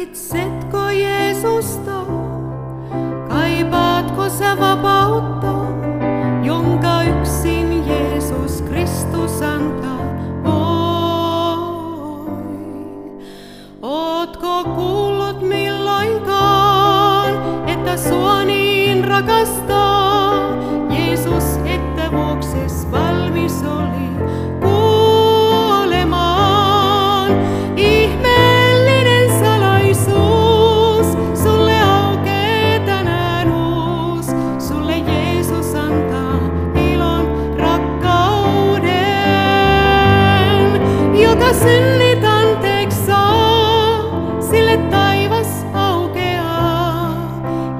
Tarvitsetko Jeesusta? Kaipaatko sä vapautta, jonka yksin Jeesus Kristus antaa? Ootko kuullut milloinkaan, että sua niin rakastaa Jeesus, että vuokses valmis oli kuolemaan? Ihmeellinen salaisuus, sulle aukee tänään uus. Sulle Jeesus antaa ilon rakkauden, joka synnit anteeksi saa, sille taivas aukeaa.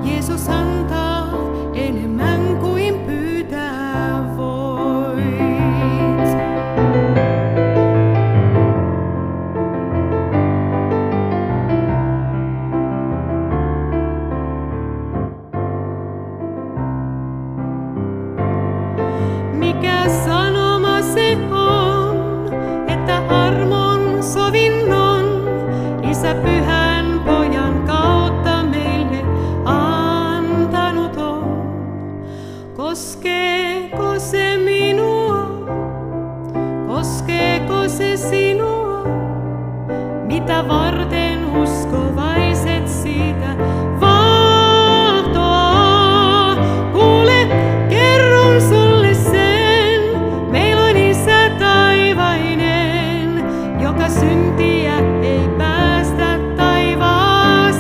Jeesus antaa enemmän kuin pyytää voit. Mikä sanoma se on, että armon sovinnon Isä Pyhän Pojan kautta meille antanut on? Koskeeko se minua? Koskeeko se sinua? Mitä varten uskovaiset siitä vahtoaa? Kuule, kerron sulle sen. Meillä on Isä taivainen, joka syntiä ei päästä taivaaseen,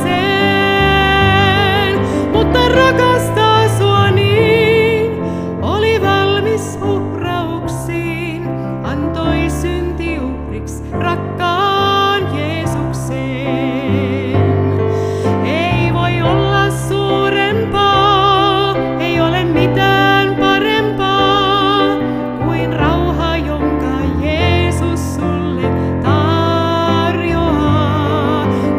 mutta rakastaa sua niin, oli valmis uhrauksiin, antoi syntiuhriksi rakkaan Jeesuksen. Ei voi olla suurempaa, ei ole mitään parempaa kuin rauha, jonka Jeesus sulle tarjoaa.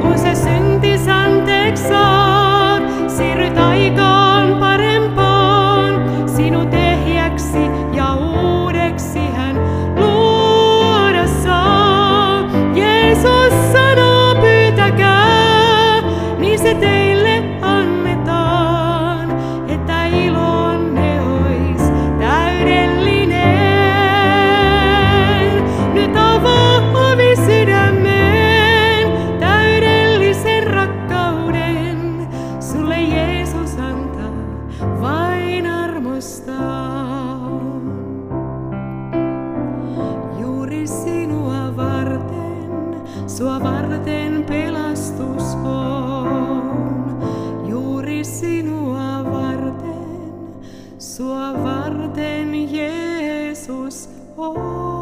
Kun sä syntis anteeksi saat, siirryt aikaan parempaan, sinut ehjäksi ja uudeksi hän luoda saa. Jeesus sanoo, pyytäkää, niin se teille annetaan, että ilonne ois täydellinen. Nyt avaa ovi sydämeen, täydellisen rakkauden sulle Jeesus antaa vain armostaan. Juuri sinua varten, sua varten pelastus on. Juuri sinua varten, sua varten Jeesus on.